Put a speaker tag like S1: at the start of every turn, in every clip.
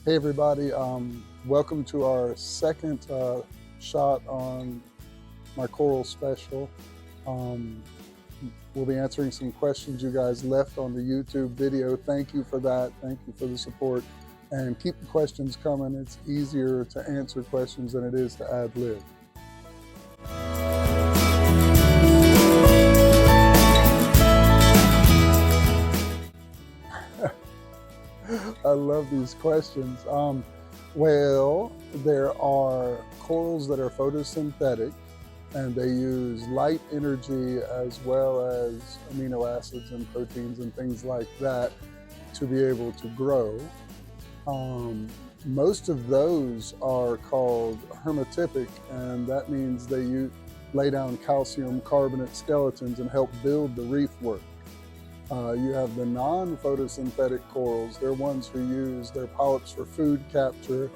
S1: Hey everybody, welcome to our second shot on my coral special. We'll be answering some questions you guys left on the YouTube video. Thank you for that. Thank you for the support. And keep the questions coming. It's easier to answer questions than it is to ad lib. I love these questions. Well, there are corals that are photosynthetic, and they use light energy as well as amino acids and proteins and things like that to be able to grow. Most of those are called hermatypic, and that means they lay down calcium carbonate skeletons and help build the reef work. You have the non-photosynthetic corals. They're ones who use their polyps for food capture.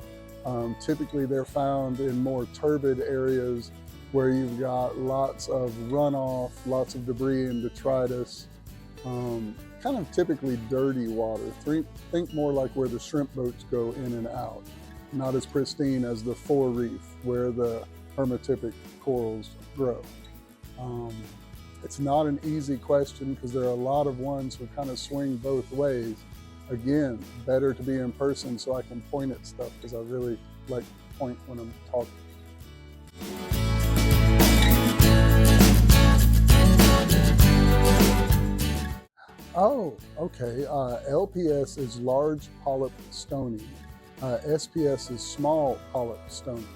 S1: Typically they're found in more turbid areas where you've got lots of runoff, lots of debris and detritus, kind of typically dirty water. Think more like where the shrimp boats go in and out, not as pristine as the fore reef where the hermatypic corals grow. It's not an easy question because there are a lot of ones who kind of swing both ways. Again, better to be in person so I can point at stuff because I really like to point when I'm talking. Oh, okay. LPS is large polyp stony. SPS is small polyp stony.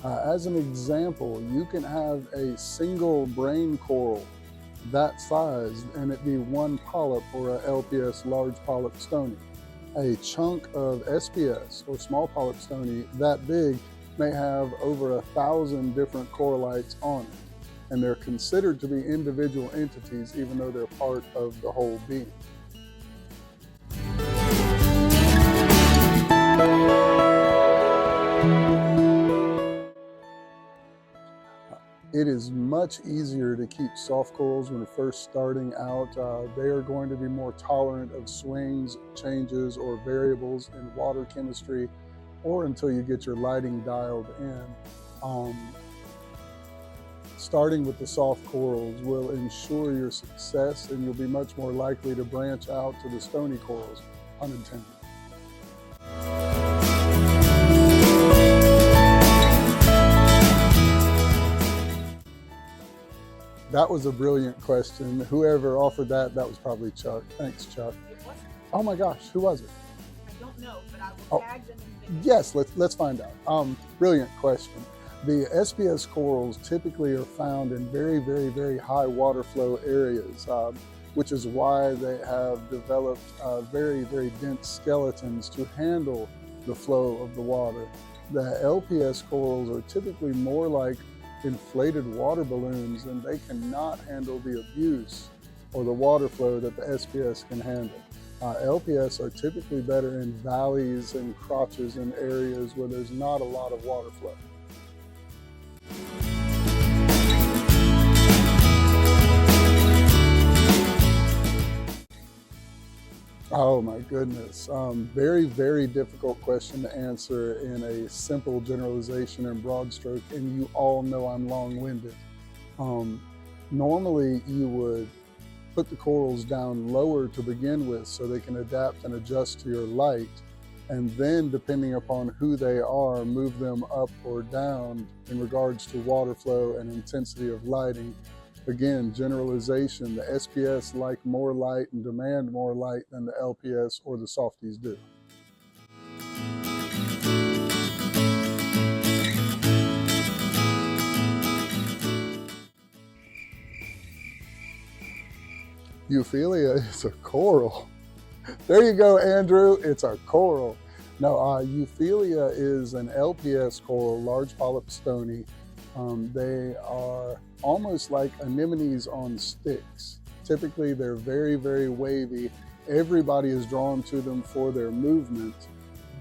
S1: As an example, you can have a single brain coral that size and it be one polyp or a LPS large polyp stony. A chunk of SPS or small polyp stony that big may have over 1,000 different corallites on it, and they're considered to be individual entities even though they're part of the whole being. It is much easier to keep soft corals when first starting out. They are going to be more tolerant of swings, changes, or variables in water chemistry, or until you get your lighting dialed in. Starting with the soft corals will ensure your success, and you'll be much more likely to branch out to the stony corals, unintended. That was a brilliant question. Whoever offered that was probably Chuck. Thanks, Chuck.
S2: It wasn't.
S1: Oh my gosh, who was it?
S2: I don't know, but I will tag them in the video.
S1: Yes, let's find out. Brilliant question. The SPS corals typically are found in very, very, very high water flow areas, which is why they have developed very, very dense skeletons to handle the flow of the water. The LPS corals are typically more like inflated water balloons, and they cannot handle the abuse or the water flow that the SPS can handle. LPS are typically better in valleys and crotches and areas where there's not a lot of water flow. Oh my goodness. Very, very difficult question to answer in a simple generalization and broad stroke, and you all know I'm long-winded. Normally you would put the corals down lower to begin with so they can adapt and adjust to your light, and then depending upon who they are, move them up or down in regards to water flow and intensity of lighting. Again, generalization, the SPS like more light and demand more light than the LPS or the softies do. Euphyllia is a coral. There you go, Andrew, it's a coral. No, Euphyllia is an LPS coral, large polyp stony. They are almost like anemones on sticks. Typically, they're very, very wavy. Everybody is drawn to them for their movement.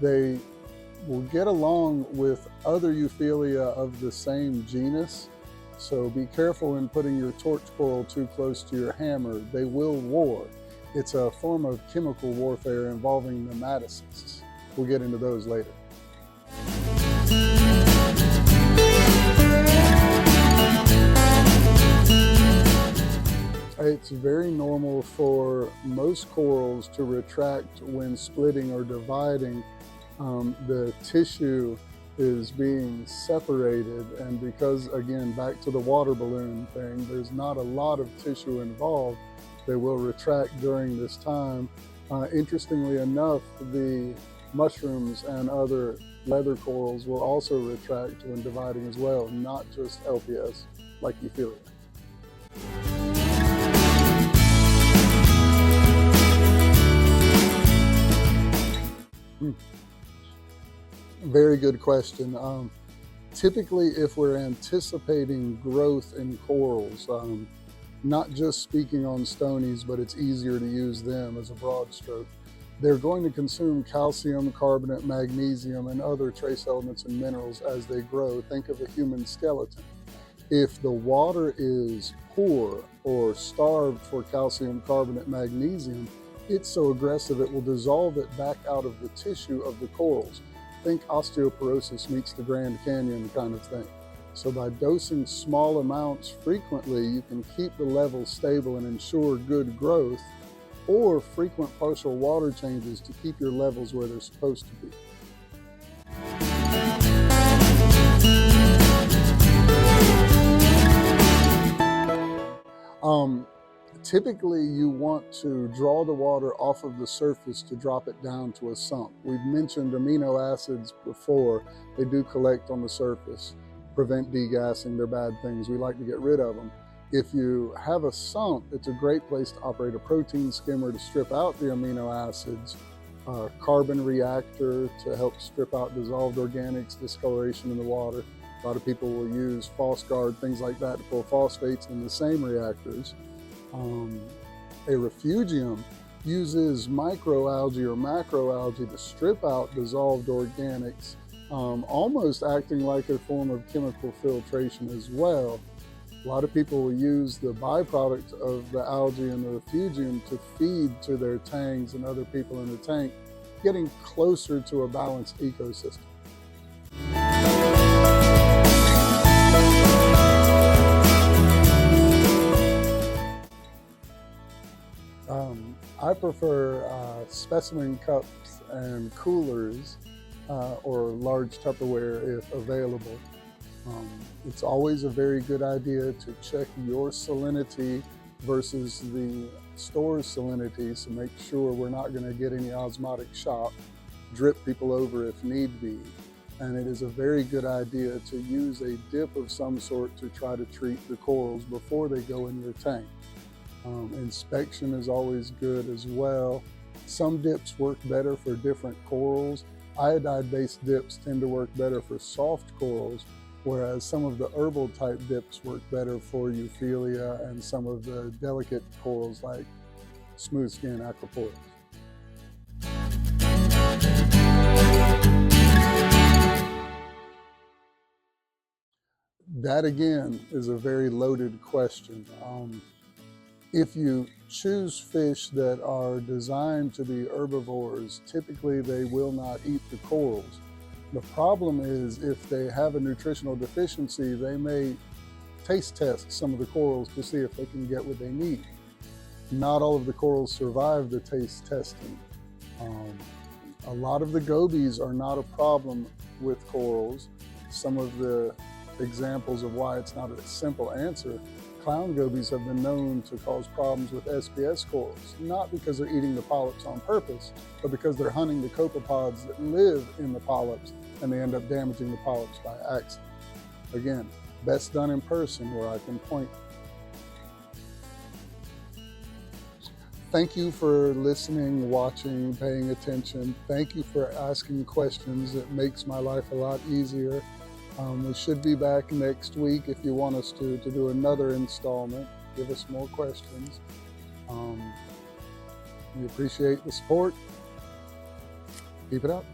S1: They will get along with other Euphyllia of the same genus, so be careful in putting your torch coral too close to your hammer. They will war. It's a form of chemical warfare involving nematocysts. We'll get into those later. It's very normal for most corals to retract when splitting or dividing. The tissue is being separated, and because, again, back to the water balloon thing, there's not a lot of tissue involved, they will retract during this time. Interestingly enough, the mushrooms and other leather corals will also retract when dividing as well, not just LPS like Euphyllia. Very good question. Typically, if we're anticipating growth in corals, not just speaking on stonies, but it's easier to use them as a broad stroke, they're going to consume calcium, carbonate, magnesium, and other trace elements and minerals as they grow. Think of a human skeleton. If the water is poor or starved for calcium, carbonate, magnesium, it's so aggressive it will dissolve it back out of the tissue of the corals. Think osteoporosis meets the Grand Canyon kind of thing. So by dosing small amounts frequently, you can keep the level stable and ensure good growth, or frequent partial water changes to keep your levels where they're supposed to be. Typically, you want to draw the water off of the surface to drop it down to a sump. We've mentioned amino acids before. They do collect on the surface, prevent degassing. They're bad things. We like to get rid of them. If you have a sump, it's a great place to operate a protein skimmer to strip out the amino acids, a carbon reactor to help strip out dissolved organics, discoloration in the water. A lot of people will use PhosGuard, things like that, to pull phosphates in the same reactors. A refugium uses microalgae or macroalgae to strip out dissolved organics, almost acting like a form of chemical filtration as well. A lot of people will use the byproduct of the algae in the refugium to feed to their tanks and other people in the tank, getting closer to a balanced ecosystem. I prefer specimen cups and coolers or large Tupperware if available. It's always a very good idea to check your salinity versus the store's salinity, so make sure we're not going to get any osmotic shock, drip people over if need be. And it is a very good idea to use a dip of some sort to try to treat the corals before they go in your tank. Inspection is always good as well. Some dips work better for different corals. Iodide-based dips tend to work better for soft corals, whereas some of the herbal type dips work better for Euphyllia and some of the delicate corals like smooth skin aquapores. That again is a very loaded question. If you choose fish that are designed to be herbivores, typically they will not eat the corals. The problem is if they have a nutritional deficiency, they may taste test some of the corals to see if they can get what they need. Not all of the corals survive the taste testing. A lot of the gobies are not a problem with corals. Some of the examples of why it's not a simple answer: clown gobies have been known to cause problems with SPS corals, not because they're eating the polyps on purpose, but because they're hunting the copepods that live in the polyps, and they end up damaging the polyps by accident. Again, best done in person where I can point. Thank you for listening, watching, paying attention. Thank you for asking questions. It makes my life a lot easier. We should be back next week if you want us to do another installment. Give us more questions. We appreciate the support. Keep it up.